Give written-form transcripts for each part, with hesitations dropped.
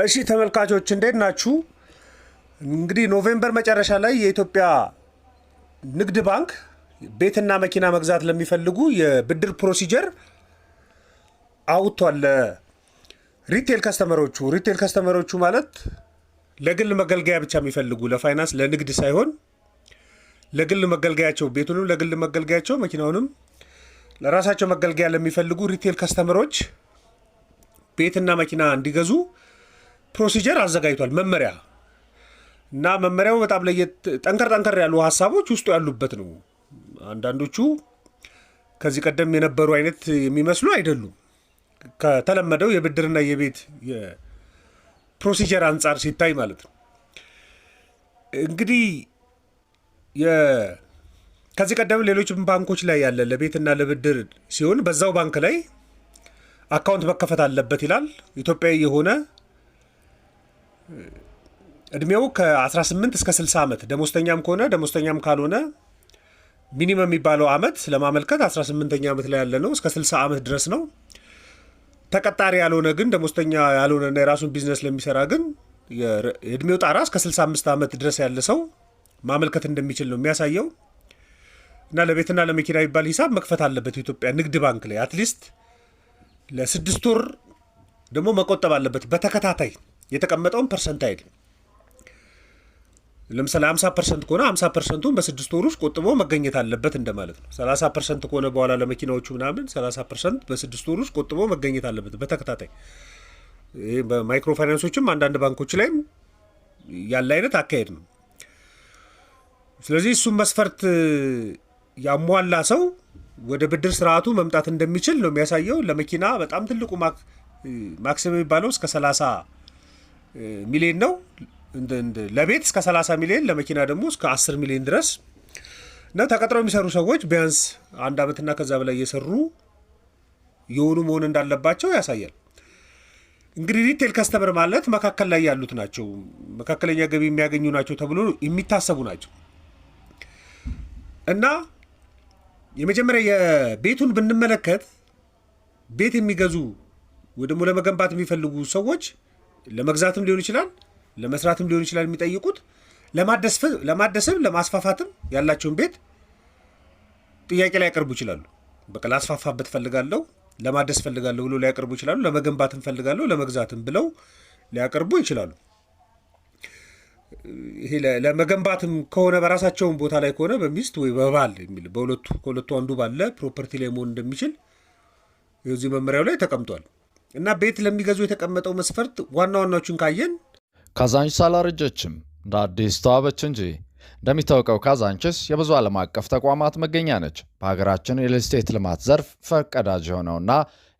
እሺ ተመልካቾች እንዴት ናችሁ? እንግዲህ ኖቬምበር መጨረሻ ላይ የኢትዮጵያ ንግድ ባንክ ቤትና መኪና መግዛት ለሚፈልጉ የብድር ፕሮሲጀር አውጥቷል። ሪቴል ከስተመሮቹ ማለት ለግል መገልገያ ብቻ የሚፈልጉ ለፋይናንስ ለንግድ ሳይሆን ለግል መገልገያቸው ቤቱንም ለግል መገልገያቸው መኪናውንም ለራሳቸው መገልገያ ለሚፈልጉ ሪቴል ከስተመሮች ቤትና መኪና እንዲገዙ ፕሮሲጀር አዘጋጅቷል መመሪያ እና መመሪያው በጣም ለየት ጠንከር ያሉ ሀሳቦች ውስጡ ያሉበት ነው። አንዳንዶቹ ከዚህ ቀደም የነበሩ አይነት የሚመስሉ አይደሉም። ከተለመደው የብድርና የቤት የፕሮሲጀር አንጻር ሲታይ ማለት ነው። እንግዲህ ከዚህ ቀደም ሌሎች ባንኮች ላይ ያለ ለቤትና ለብድር ሲሆን በዛው ባንክ ላይ አካውንት መከፈት አለበት ይላል። ኢትዮጵያዊ የሆነ እድሜው ከ18 እስከ 60 ዓመት ደሞዝተኛም ከሆነ ደሞዝተኛም ካልሆነ ሚኒመም የሚባለው ዓመት ለማመልከት 18ኛ ዓመት ላይ ያለ ነው። እስከ 60 ዓመት ድረስ ነው። ተቀጣሪ ያልሆነ ግን ደሞዝተኛ ያልሆነና የራሱን ቢዝነስ ለሚሰራ ግን የእድሜው ጣራ እስከ 65 ዓመት ድረስ ያለ ሰው ማመልከት እንደሚችል ነው የሚያሳየው። እና ለቤትና ለመኪና የሚባል ሂሳብ መክፈት አለበት የኢትዮጵያ ንግድ ባንክ ላይ አትሊስት ለ6 ወር ደግሞ መቆጠብ አለበት በተከታታይ የተቀመጠውን ፐርሰንታይል። ለምሳሌ 50% ከሆነ 50%ን በ6 ወር ውስጥ ቆጥቦ መገኘት አለበት እንደማለት ነው። 30% ከሆነ በኋላ ለመኪናዎቹ ምናምን 30% በ6 ወር ውስጥ ቆጥቦ መገኘት አለበት በተከታታይ። ይሄ በማይክሮ ፋይናንሶችም አንዳንድ ባንኮች ላይም ያለ አይነት አካሄድ ነው። ስለዚህ እሱም መስፈርት ያሟላ ሰው ወደ ብድር ስርዓቱ መምጣት እንደሚችል ነው የሚያሳየው። ለመኪና በጣም ትልቁ ማክሲመም የሚባለው እስከ 30 ሚሊዮን ነው። ለቤት እስከ 30 ሚሊዮን፣ ለመኪና ደግሞ እስከ 10 ሚሊዮን ድረስ ነው። ተቀጥረው የሚሰሩ ሰዎች ቢያንስ 1 ዓመትና ከዛ በላይ እየሰሩ የሆኑ መሆን እንዳለባቸው ያሳያል። እንግዲህ ሪቴል ከስተመር ማለት መካከል ላይ ያሉት ናቸው፣ መካከለኛ ገቢ የሚያገኙ ናቸው ተብሎ የሚታሰቡ ናቸው። እና የመጀመሪያ የቤቱን ብንመለከት ቤት የሚገዙ ወይ ደግሞ ለመገንባት የሚፈልጉ ሰዎች ለመግዛትም ሊሆን ይችላል ለመስራትም ሊሆን ይችላል የሚጠይቁት ለማደስም ለማስፋፋትም ያላቸውን ቤት ጥያቄ ላይ ያቀርቡ ይችላሉ። በቃ ላስፋፋበት ፈልጋለሁ፣ ለማደስ ፈልጋለሁ ብሎ ሊያቀርቡ ይችላሉ። ለመገንባትም ፈልጋለሁ፣ ለመግዛትም ብለው ሊያቀርቡ ይችላሉ። ይሄ ለመገንባትም ከሆነ በራሳቸውን ቦታ ላይ ከሆነ በሚስት ወይ በባል የሚል ከሁለቱ አንዱ ባለ ፕሮፐርቲ ላይ መሆን እንደሚችል የዚህ መመሪያው ላይ ተቀምጧል። እና ቤት ለሚገዙ የተቀመጠው መስፈርት ዋና ዋናዎቹን ካየን ካዛንችስ አላረጀችም፣ እንደ አዲስ ተዋበች እንጂ። እንደሚታወቀው ካዛንችስ የብዙ ዓለም አቀፍ ተቋማት መገኛ ነች። በሀገራችን የሪል ስቴት ልማት ዘርፍ ፈርቀዳጅ የሆነውና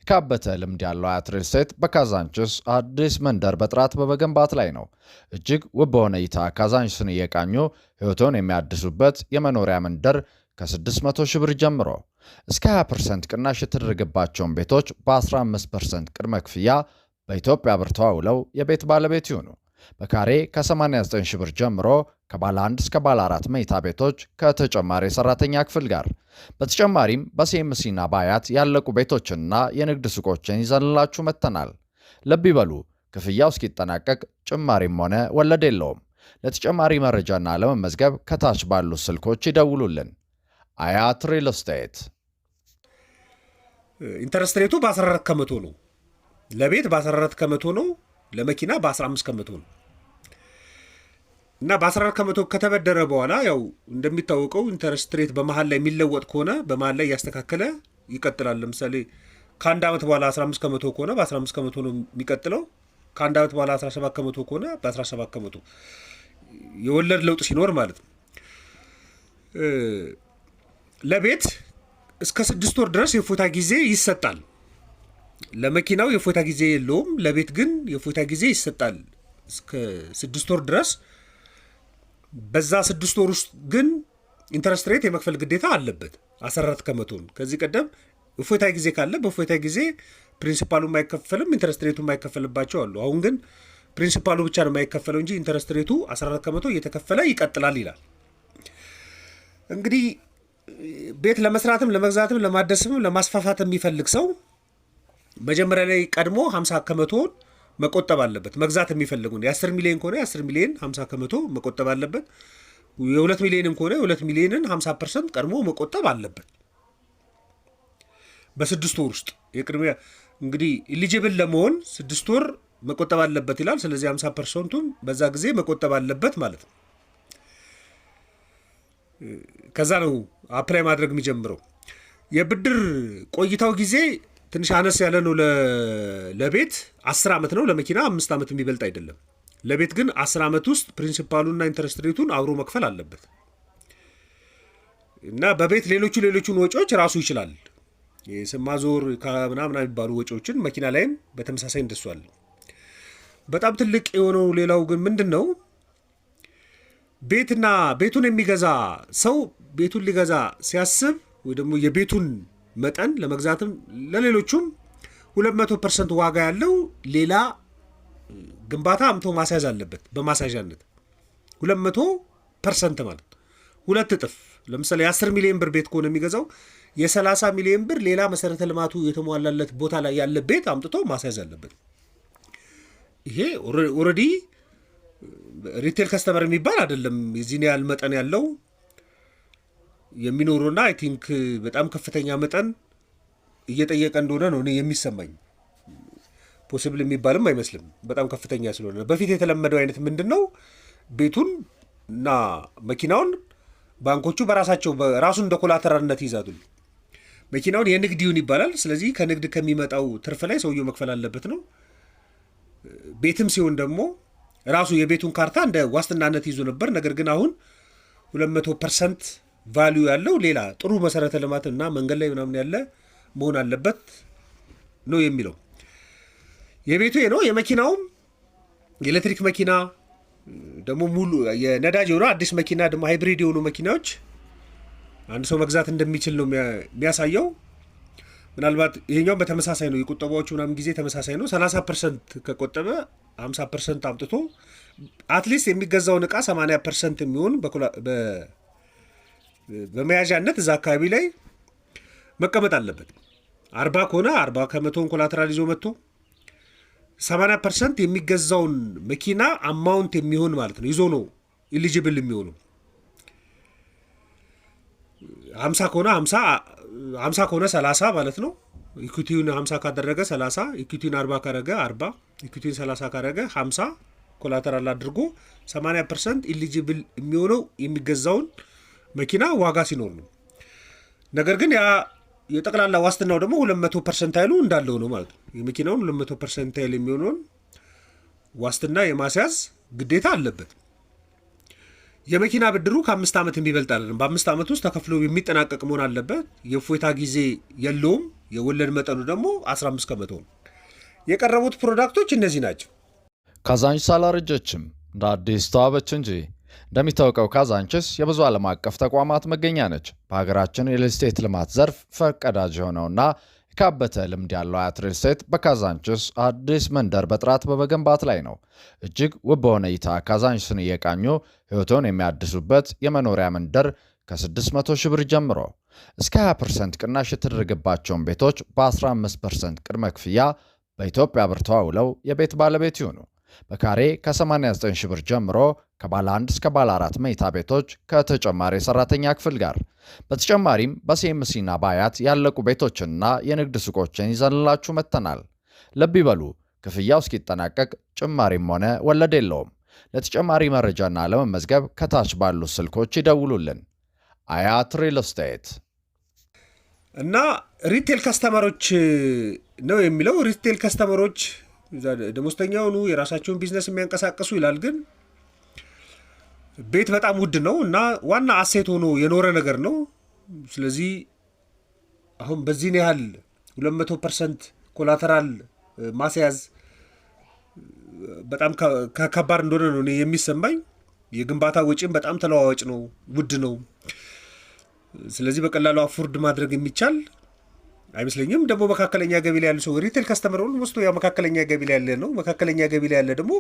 የካበተ ልምድ ያለው አያት ሪል ስቴት በካዛንችስ አዲስ መንደር በጥራት በመገንባት ላይ ነው። እጅግ ውብ በሆነ እይታ ካዛንችስን እየቃኙ ሕይወቶን የሚያድሱበት የመኖሪያ መንደር ከ600 ሺህ ብር ጀምሮ እስከ 20% ቅናሽ የተደረገባቸውን ቤቶች በ15% ቅድመ ክፍያ በኢትዮጵያ ብር ተዋውለው የቤት ባለቤት ይሁኑ። በካሬ ከ89 ሺህ ብር ጀምሮ ከባለ 1 እስከ ባለ 4 መኝታ ቤቶች ከተጨማሪ የሰራተኛ ክፍል ጋር። በተጨማሪም በሲኤምሲና በአያት ያለቁ ቤቶችንና የንግድ ሱቆችን ይዘንላችሁ መጥተናል። ልብ ይበሉ፣ ክፍያው እስኪጠናቀቅ ጭማሪም ሆነ ወለድ የለውም። ለተጨማሪ መረጃና ለመመዝገብ ከታች ባሉት ስልኮች ይደውሉልን። አያት ሪል ስቴት። ኢንተረስት ሬቱ በ14 ከመቶ ነው። ለቤት በ14 ከመቶ ነው። ለመኪና በ15 ከመቶ ነው። እና በ14 ከመቶ ከተበደረ በኋላ ያው እንደሚታወቀው ኢንተረስት ሬት በመሃል ላይ የሚለወጥ ከሆነ በመሃል ላይ እያስተካከለ ይቀጥላል። ለምሳሌ ከአንድ ዓመት በኋላ 15 ከመቶ ከሆነ በ15 ከመቶ ነው የሚቀጥለው። ከአንድ ዓመት በኋላ 17 ከመቶ ከሆነ በ17 ከመቶ የወለድ ለውጥ ሲኖር ማለት ነው። ለቤት እስከ 6 ወር ድረስ የፎታ ጊዜ ይሰጣል። ለመኪናው የፎታ ጊዜ የለውም። ለቤት ግን የፎታ ጊዜ ይሰጣል እስከ 6 ወር ድረስ። በዛ 6 ወር ውስጥ ግን ኢንተረስት ሬት የመክፈል ግዴታ አለበት 14 ከመቶን። ከዚህ ቀደም የፎታ ጊዜ ካለ በፎታ ጊዜ ፕሪንሲፓሉ የማይከፈልም ኢንተረስት ሬቱ የማይከፈልባቸው አሉ። አሁን ግን ፕሪንሲፓሉ ብቻ ነው የማይከፈለው እንጂ ኢንተረስት ሬቱ 14 ከመቶ እየተከፈለ ይቀጥላል ይላል። እንግዲህ ቤት ለመስራትም ለመግዛትም ለማደስም ለማስፋፋት የሚፈልግ ሰው መጀመሪያ ላይ ቀድሞ 50 ከመቶን መቆጠብ አለበት። መግዛት የሚፈልጉን የ10 ሚሊዮን ከሆነ የ10 ሚሊዮን 50% መቆጠብ አለበት። የ2 ሚሊዮንም ከሆነ የ2 ሚሊዮንን 50% ቀድሞ መቆጠብ አለበት። በ6 ወር ውስጥ የቅድሚያ እንግዲህ ኢሊጂብል ለመሆን 6 ወር መቆጠብ አለበት ይላል። ስለዚህ 50%ቱም በዛ ጊዜ መቆጠብ አለበት ማለት ነው። ከዛ ነው አፕላይ ማድረግ የሚጀምረው። የብድር ቆይታው ጊዜ ትንሽ አነስ ያለ ነው። ለቤት 10 ዓመት ነው። ለመኪና 5 ዓመት የሚበልጥ አይደለም። ለቤት ግን 10 ዓመት ውስጥ ፕሪንሲፓሉና ኢንተረስት ሬቱን አብሮ መክፈል አለበት እና በቤት ሌሎቹን ወጪዎች ራሱ ይችላል። የስም ማዞር ምናምን የሚባሉ ወጪዎችን መኪና ላይም በተመሳሳይ እንደሷል። በጣም ትልቅ የሆነው ሌላው ግን ምንድን ነው? ቤቱን የሚገዛ ሰው ቤቱን ሊገዛ ሲያስብ ወይ ደግሞ የቤቱን መጠን ለመግዛትም ለሌሎቹም 200% ዋጋ ያለው ሌላ ግንባታ አምቶ ማስያዝ አለበት። በማስያዣነት 200% ማለት 2 እጥፍ። ለምሳሌ የ10 ሚሊዮን ብር ቤት ከሆነ የሚገዛው የ30 ሚሊዮን ብር ሌላ መሰረተ ልማቱ የተሟላለት ቦታ ላይ ያለ ቤት አምጥቶ ማስያዝ አለበት። ይሄ ኦልሬዲ ሪቴል ከስተመር የሚባል አይደለም። የዚህን ያህል መጠን ያለው የሚኖሩና አይ ቲንክ በጣም ከፍተኛ መጠን እየጠየቀ እንደሆነ ነው እኔ የሚሰማኝ። ፖሲብል የሚባልም አይመስልም በጣም ከፍተኛ ስለሆነ። በፊት የተለመደው አይነት ምንድን ነው? ቤቱን እና መኪናውን ባንኮቹ በራሳቸው ራሱን እንደ ኮላተራልነት ይዛሉ። መኪናውን የንግድ ይሁን ይባላል። ስለዚህ ከንግድ ከሚመጣው ትርፍ ላይ ሰውየው መክፈል አለበት ነው። ቤትም ሲሆን ደግሞ ራሱ የቤቱን ካርታ እንደ ዋስትናነት ይዞ ነበር። ነገር ግን አሁን 200% ቫሊዩ ያለው ሌላ ጥሩ መሰረተ ልማት እና መንገድ ላይ ምናምን ያለ መሆን አለበት ነው የሚለው። የቤቱ ነው። የመኪናውም የኤሌክትሪክ መኪና ደግሞ ሙሉ የነዳጅ የሆነ አዲስ መኪና ደግሞ ሃይብሪድ የሆኑ መኪናዎች አንድ ሰው መግዛት እንደሚችል ነው የሚያሳየው። ምናልባት ይሄኛው በተመሳሳይ ነው። የቁጠባዎቹ ምናምን ጊዜ ተመሳሳይ ነው። 30% ከቆጠበ 50% አምጥቶ አትሊስት የሚገዛውን ዕቃ 80% የሚሆን በመያዣነት እዛ አካባቢ ላይ መቀመጥ አለበት። 40 ከሆነ 40% ኮላተራል ይዞ መጥቶ 80% የሚገዛውን መኪና አማውንት የሚሆን ማለት ነው ይዞ ነው ኢሊጂብል የሚሆነው። 50 ከሆነ 50 ከሆነ 30 ማለት ነው። ኢኩዊቲውን 50 ካደረገ 30፣ ኢኩዊቲውን 40 ካደረገ 40፣ ኢኩዊቲውን 30 ካደረገ 50 ኮላተራል አድርጎ 80% ኢሊጂብል የሚሆነው የሚገዛውን መኪና ዋጋ ሲኖር ነው። ነገር ግን ያ የጠቅላላ ዋስትናው ደግሞ 200% ኃይሉ እንዳለው ነው ማለት ነው። የመኪናውን 200% ኃይል የሚሆነውን ዋስትና የማስያዝ ግዴታ አለበት። የመኪና ብድሩ ከ5 ዓመት የሚበልጥ አይደለም። በ5 ዓመት ውስጥ ተከፍሎ የሚጠናቀቅ መሆን አለበት። የእፎይታ ጊዜ የለውም። የወለድ መጠኑ ደግሞ 15% ነው። የቀረቡት ፕሮዳክቶች እነዚህ ናቸው። ካዛንችስ አላረጀችም፣ እንደ አዲስ ተዋበች እንጂ። እንደሚታወቀው ካዛንችስ የብዙ ዓለም አቀፍ ተቋማት መገኛ ነች። በሀገራችን የሪል ስቴት ልማት ዘርፍ ፈርቀዳጅ የሆነውና የካበተ ልምድ ያለው አያት ሪል ስቴት በካዛንችስ አዲስ መንደር በጥራት በመገንባት ላይ ነው። እጅግ ውብ በሆነ እይታ ካዛንችስን እየቃኙ ሕይወቶን የሚያድሱበት የመኖሪያ መንደር ከ600 ሺህ ብር ጀምሮ እስከ 20% ቅናሽ የተደረገባቸውን ቤቶች በ15% ቅድመ ክፍያ በኢትዮጵያ ብር ተዋውለው የቤት ባለቤት ይሁኑ። በካሬ ከ89 ሺህ ብር ጀምሮ ከባለ 1 እስከ ባለ 4 መኝታ ቤቶች ከተጨማሪ የሰራተኛ ክፍል ጋር። በተጨማሪም በሲኤምሲና በአያት ያለቁ ቤቶችንና የንግድ ሱቆችን ይዘንላችሁ መጥተናል። ልብ ይበሉ፣ ክፍያው እስኪጠናቀቅ ጭማሪም ሆነ ወለድ የለውም። ለተጨማሪ መረጃና ለመመዝገብ ከታች ባሉ ስልኮች ይደውሉልን። አያት ሪል ስቴት እና ሪቴል ከስተመሮች ነው የሚለው። ሪቴል ከስተመሮች ደሞዝተኛ ሆኑ የራሳቸውን ቢዝነስ የሚያንቀሳቀሱ ይላል። ግን ቤት በጣም ውድ ነው እና ዋና አሴት ሆኖ የኖረ ነገር ነው። ስለዚህ አሁን በዚህን ያህል 200% ኮላተራል ማስያዝ በጣም ከባድ እንደሆነ ነው የሚሰማኝ። የግንባታ ወጪም በጣም ተለዋዋጭ ነው፣ ውድ ነው። ስለዚህ በቀላሉ አፎርድ ማድረግ የሚቻል አይመስለኝም። ደግሞ መካከለኛ ገቢ ላይ ያሉ ሰው ሪቴል ከስተመር ኦልሞስት ያው መካከለኛ ገቢ ላይ ያለ ነው። መካከለኛ ገቢ ላይ ያለ ደግሞ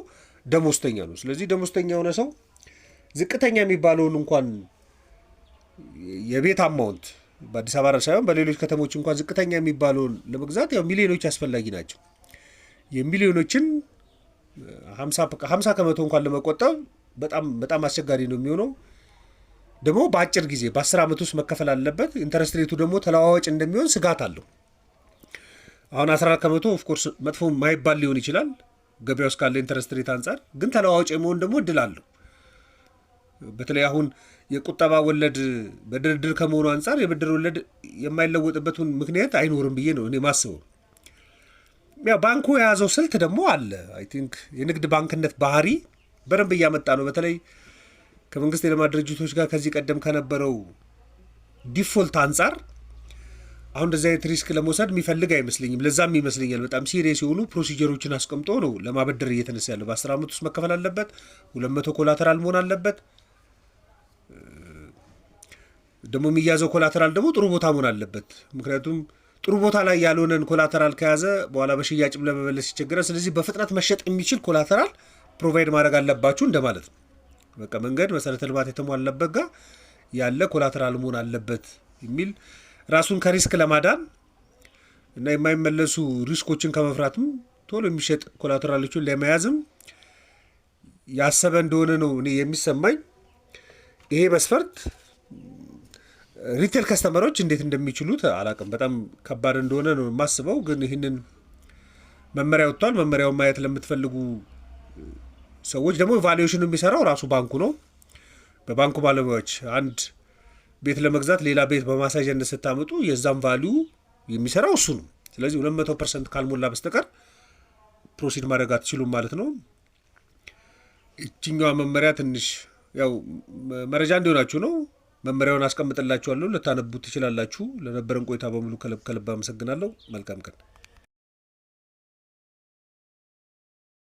ደሞዝተኛ ነው። ስለዚህ ደሞዝተኛ የሆነ ሰው ዝቅተኛ የሚባለውን እንኳን የቤት አማውንት በአዲስ አበባ ሳይሆን በሌሎች ከተሞች እንኳን ዝቅተኛ የሚባለውን ለመግዛት ያው ሚሊዮኖች አስፈላጊ ናቸው። የሚሊዮኖችን 50 ከመቶ እንኳን ለመቆጠብ በጣም አስቸጋሪ ነው የሚሆነው። ደግሞ በአጭር ጊዜ በ10 ዓመት ውስጥ መከፈል አለበት። ኢንተረስት ሬቱ ደግሞ ተለዋዋጭ እንደሚሆን ስጋት አለው። አሁን 14 ከመቶ ኦፍኮርስ መጥፎ ማይባል ሊሆን ይችላል ገበያ ውስጥ ካለ ኢንተረስት ሬት አንጻር፣ ግን ተለዋዋጭ የመሆን ደግሞ እድል አለው። በተለይ አሁን የቁጠባ ወለድ በድርድር ከመሆኑ አንጻር የብድር ወለድ የማይለወጥበትን ምክንያት አይኖርም ብዬ ነው እኔ ማስበው። ያ ባንኩ የያዘው ስልት ደግሞ አለ። አይ ቲንክ የንግድ ባንክነት ባህሪ በደንብ እያመጣ ነው። በተለይ ከመንግስት የልማት ድርጅቶች ጋር ከዚህ ቀደም ከነበረው ዲፎልት አንጻር አሁን እንደዚህ አይነት ሪስክ ለመውሰድ የሚፈልግ አይመስለኝም። ለዛም ይመስለኛል በጣም ሲሪየስ የሆኑ ፕሮሲጀሮችን አስቀምጦ ነው ለማበደር እየተነሳ ያለው። በ10 ዓመት ውስጥ መከፈል አለበት። 200 ኮላተራል መሆን አለበት። ደግሞ የሚያዘው ኮላተራል ደግሞ ጥሩ ቦታ መሆን አለበት። ምክንያቱም ጥሩ ቦታ ላይ ያልሆነን ኮላተራል ከያዘ በኋላ በሽያጭም ለመመለስ ይቸገራል። ስለዚህ በፍጥነት መሸጥ የሚችል ኮላተራል ፕሮቫይድ ማድረግ አለባችሁ እንደማለት ነው። በቃ መንገድ መሰረተ ልማት የተሟላበት ጋር ያለ ኮላተራል መሆን አለበት የሚል ራሱን ከሪስክ ለማዳን እና የማይመለሱ ሪስኮችን ከመፍራትም ቶሎ የሚሸጥ ኮላተራሎችን ለመያዝም ያሰበ እንደሆነ ነው እኔ የሚሰማኝ። ይሄ መስፈርት ሪቴል ከስተመሮች እንዴት እንደሚችሉት አላቅም። በጣም ከባድ እንደሆነ ነው የማስበው። ግን ይህንን መመሪያ ወጥቷል። መመሪያውን ማየት ለምትፈልጉ ሰዎች ደግሞ ቫሉዌሽኑ የሚሰራው ራሱ ባንኩ ነው። በባንኩ ባለሙያዎች አንድ ቤት ለመግዛት ሌላ ቤት በማሳያነት ስታመጡ የዛም ቫሊዩ የሚሰራው እሱ ነው። ስለዚህ 200% ካልሞላ በስተቀር ፕሮሲድ ማድረግ አትችሉም ማለት ነው። እችኛዋ መመሪያ ትንሽ ያው መረጃ እንዲሆናችሁ ነው። መመሪያውን አስቀምጥላችኋለሁ፣ ልታነቡት ትችላላችሁ። ለነበረን ቆይታ በሙሉ ከልብ አመሰግናለሁ። መልካም ቀን።